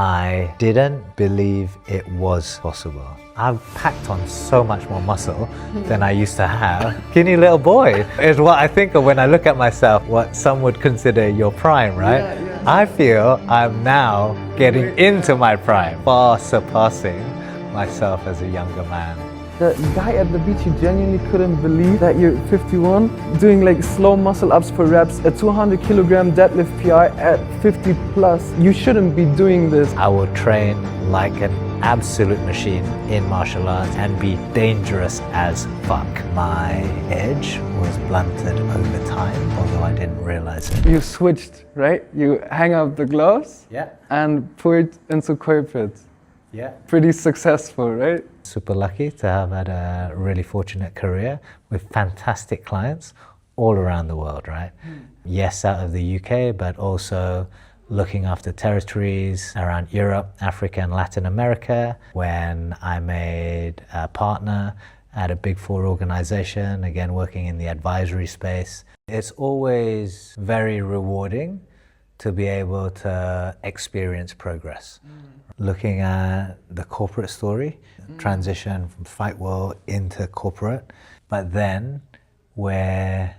I didn't believe it was possible. I've packed on so much more muscle than I used to have. Skinny little boy is what I think of when I look at myself, what some would consider your prime, right? Yeah. I feel I'm now getting into my prime, far surpassing myself as a younger man. The guy at the beach, you genuinely couldn't believe that you're 51, doing like slow muscle ups per reps, a 200 kilogram deadlift PR at 50 plus. You shouldn't be doing this. I will train like an absolute machine in martial arts and be dangerous as fuck. My edge was blunted over time, although I didn't realize it. You switched, right? You hang up the gloves Yeah, and put into corporate. yeah. Pretty successful, right? Super lucky to have had a really fortunate career with fantastic clients all around the world, right? Yes, out of the UK, but also looking after territories around Europe, Africa, and Latin America. When I made a partner at a Big Four organization, again, working in the advisory space, it's always very rewarding to be able to experience progress. Looking at the corporate story, transition from fight world into corporate, but then where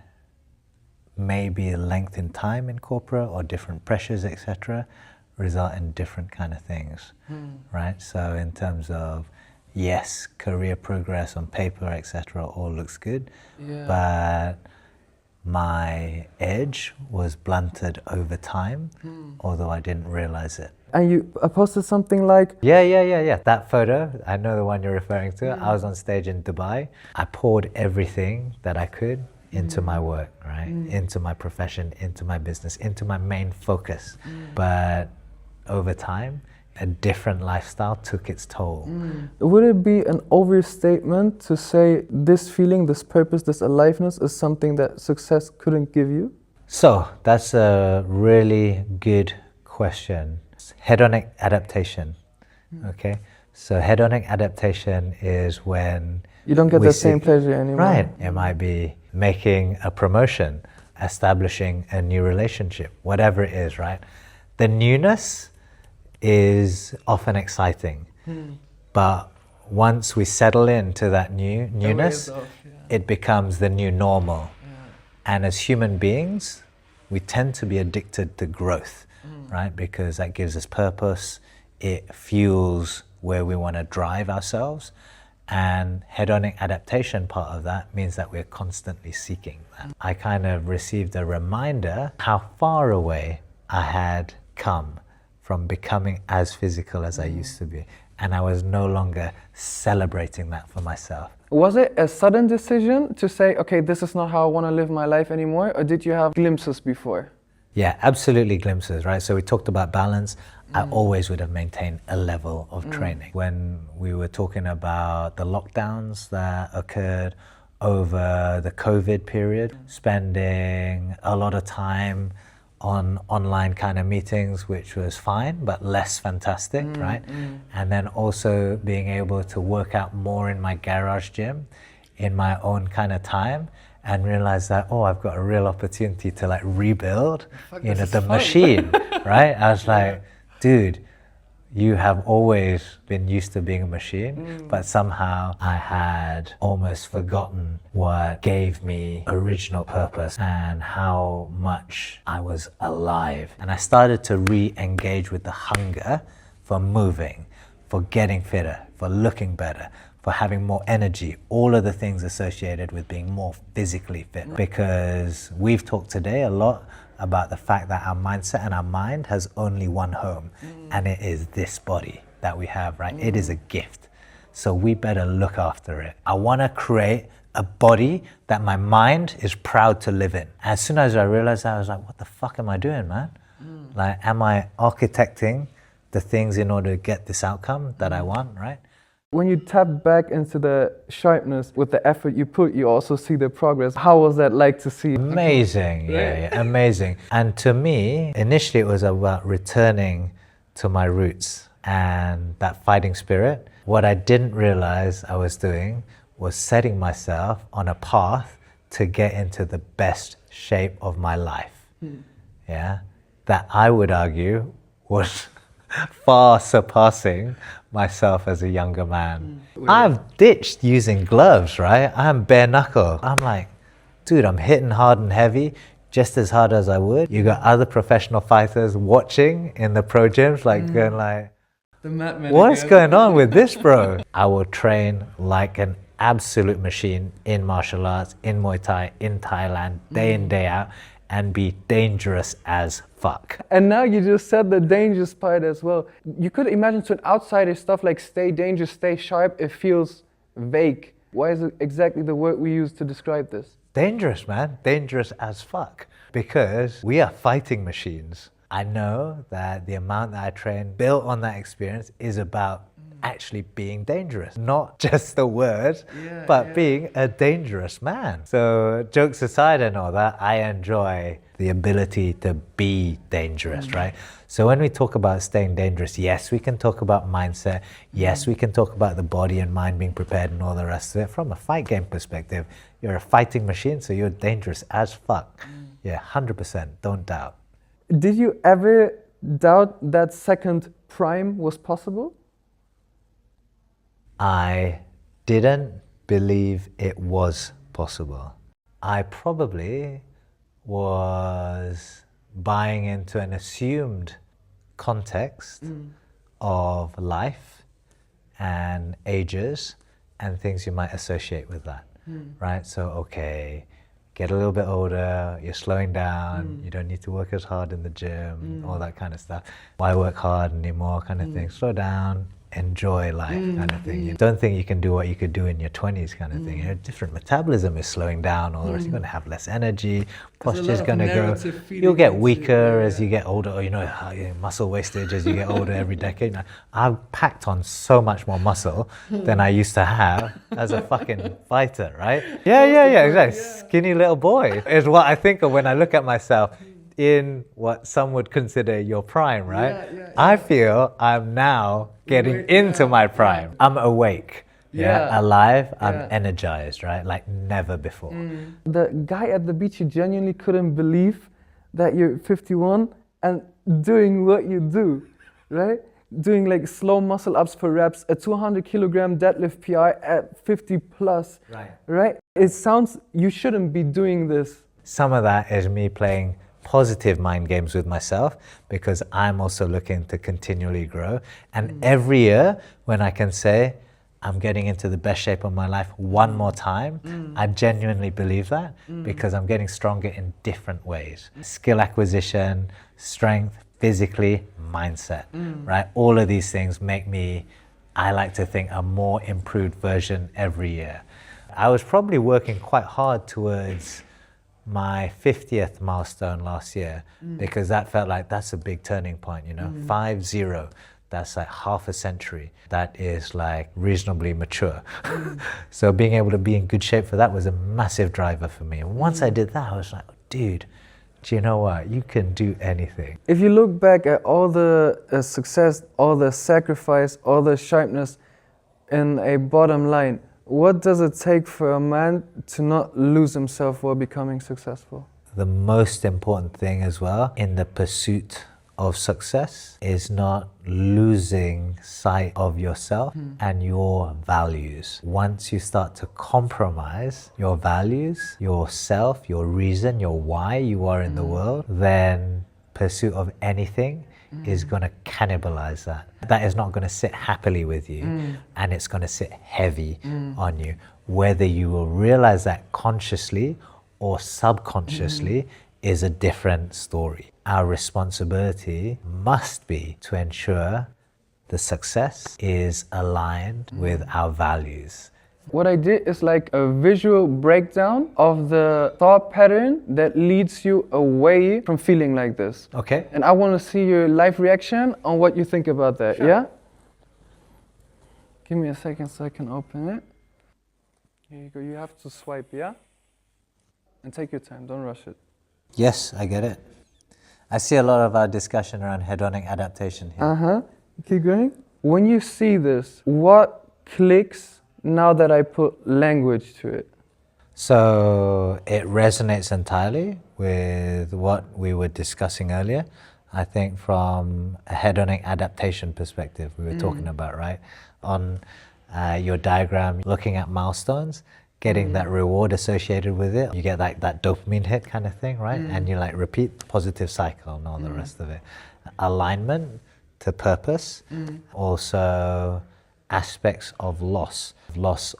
maybe length in time in corporate or different pressures, etc., result in different kind of things, right? So in terms of, yes, career progress on paper, etc., all looks good, but my edge was blunted over time, although I didn't realize it. And you posted something like, Yeah. That photo, I know the one you're referring to. I was on stage in Dubai. I poured everything that I could into my work, right? Into my profession, into my business, into my main focus. But over time, a different lifestyle took its toll. would it be an overstatement to say this feeling, this purpose, this aliveness is something that success couldn't give you? So that's a really good question. Hedonic adaptation, okay? So hedonic adaptation is when You don't get we the same seek- pleasure anymore. Right. It might be making a promotion, establishing a new relationship, whatever it is, right? The newness is often exciting, but once we settle into that newness, it becomes the new normal. And as human beings, we tend to be addicted to growth, right? Because that gives us purpose, it fuels where we want to drive ourselves. And hedonic adaptation part of that means that we're constantly seeking that. I kind of received a reminder how far away I had come from becoming as physical as I used to be. And I was no longer celebrating that for myself. Was it a sudden decision to say, okay, this is not how I want to live my life anymore? Or did you have glimpses before? Yeah, absolutely glimpses, right? So we talked about balance. I always would have maintained a level of training. When we were talking about the lockdowns that occurred over the COVID period, spending a lot of time on online kind of meetings, which was fine, but less fantastic, right? And then also being able to work out more in my garage gym in my own kind of time, and realize that, oh, I've got a real opportunity to like rebuild, the machine, right? I was like, dude, you have always been used to being a machine, but somehow I had almost forgotten what gave me original purpose and how much I was alive. And I started to re-engage with the hunger for moving, for getting fitter, for looking better, for having more energy, all of the things associated with being more physically fit. Because we've talked today a lot about the fact that our mindset and our mind has only one home, and it is this body that we have, right? It is a gift. So we better look after it. I want to create a body that my mind is proud to live in. As soon as I realized that, I was like, what the fuck am I doing, man? Like, am I architecting the things in order to get this outcome that I want, right? When you tap back into the sharpness with the effort you put, you also see the progress. How was that like to see? Amazing, yeah, amazing. And to me, initially it was about returning to my roots and that fighting spirit. What I didn't realize I was doing was setting myself on a path to get into the best shape of my life. Yeah, that I would argue was far surpassing myself as a younger man. I've ditched using gloves, right? I'm bare knuckle. I'm like, dude, I'm hitting hard and heavy just as hard as I would. You got other professional fighters watching in the pro gyms, like going like, The madman what's again. going on with this, bro? I will train like an absolute machine in martial arts, in Muay Thai, in Thailand, day in, day out, and be dangerous as fuck. And now you just said the dangerous part as well. You could imagine to an outsider stuff like stay dangerous, stay sharp, it feels vague. Why is it exactly the word we use to describe this? Dangerous, man. Dangerous as fuck. Because we are fighting machines. I know that the amount that I train built on that experience is about actually being dangerous. Not just the word, but being a dangerous man. So jokes aside and all that, I enjoy the ability to be dangerous, right? So when we talk about staying dangerous, yes, we can talk about mindset. Yes, we can talk about the body and mind being prepared and all the rest of it. From a fight game perspective, you're a fighting machine, so you're dangerous as fuck. Yeah, 100%, don't doubt. Did you ever doubt that second prime was possible? I didn't believe it was possible. I probably was buying into an assumed context of life and ages and things you might associate with that, right? So, okay, get a little bit older, you're slowing down, you don't need to work as hard in the gym, all that kind of stuff. Why work hard anymore kind of thing? Slow down, enjoy life kind of thing. You don't think you can do what you could do in your 20s kind of thing. You know, different metabolism is slowing down, all the rest. You're going to have less energy, posture's going to go, you'll get weaker as you get older, or muscle wastage as you get older every decade. Now, I've packed on so much more muscle than I used to have as a fucking fighter, right? Yeah, exactly. Skinny little boy is what I think of when I look at myself in what some would consider your prime, right? I feel I'm now getting into my prime. I'm awake, alive, I'm energized, right? Like never before. The guy at the beach, you genuinely couldn't believe that you're 51 and doing what you do, right? Doing like slow muscle ups for reps, a 200 kilogram deadlift PI at 50 plus, right? It sounds, you shouldn't be doing this. Some of that is me playing positive mind games with myself because I'm also looking to continually grow. And every year when I can say, I'm getting into the best shape of my life one more time, I genuinely believe that because I'm getting stronger in different ways. Skill acquisition, strength, physically, mindset, right? All of these things make me, I like to think, a more improved version every year. I was probably working quite hard towards my 50th milestone last year because that felt like that's a big turning point, 5-0. That's like half a century. That is like reasonably mature. So being able to be in good shape for that was a massive driver for me. And once I did that, I was like, dude, do you know what? You can do anything. If you look back at all the success, all the sacrifice, all the sharpness in a bottom line, what does it take for a man to not lose himself while becoming successful? The most important thing as well in the pursuit of success is not losing sight of yourself and your values. Once you start to compromise your values, yourself, your reason, your why you are in the world, then pursuit of anything is going to cannibalize that. That is not going to sit happily with you and it's going to sit heavy on you. Whether you will realize that consciously or subconsciously is a different story. Our responsibility must be to ensure the success is aligned with our values. What I did is like a visual breakdown of the thought pattern that leads you away from feeling like this. Okay. And I want to see your live reaction on what you think about that, yeah? Give me a second so I can open it. Here you go, you have to swipe, yeah? And take your time, don't rush it. Yes, I get it. I see a lot of our discussion around hedonic adaptation here. Keep going. When you see this, what clicks now that I put language to it? So it resonates entirely with what we were discussing earlier. I think from a hedonic adaptation perspective, we were talking about, right? On your diagram, looking at milestones, getting that reward associated with it, you get like that dopamine hit kind of thing, right? And you like repeat the positive cycle and all the rest of it. Alignment to purpose, also aspects of loss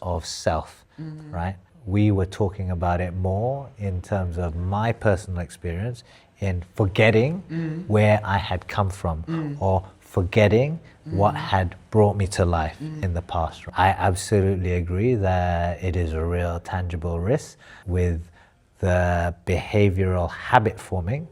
of self, right? We were talking about it more in terms of my personal experience in forgetting where I had come from or forgetting what had brought me to life in the past. I absolutely agree that it is a real tangible risk with the behavioral habit forming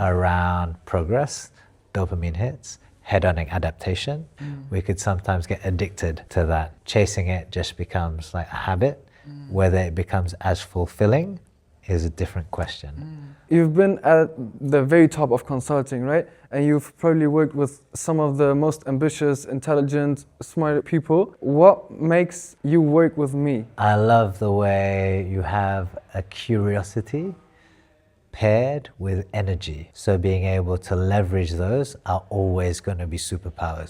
around progress, dopamine hits, hedonic adaptation. We could sometimes get addicted to that. Chasing it just becomes like a habit. Whether it becomes as fulfilling is a different question. You've been at the very top of consulting, right? And you've probably worked with some of the most ambitious, intelligent, smart people. What makes you work with me? I love the way you have a curiosity paired with energy. So being able to leverage those are always going to be superpowers.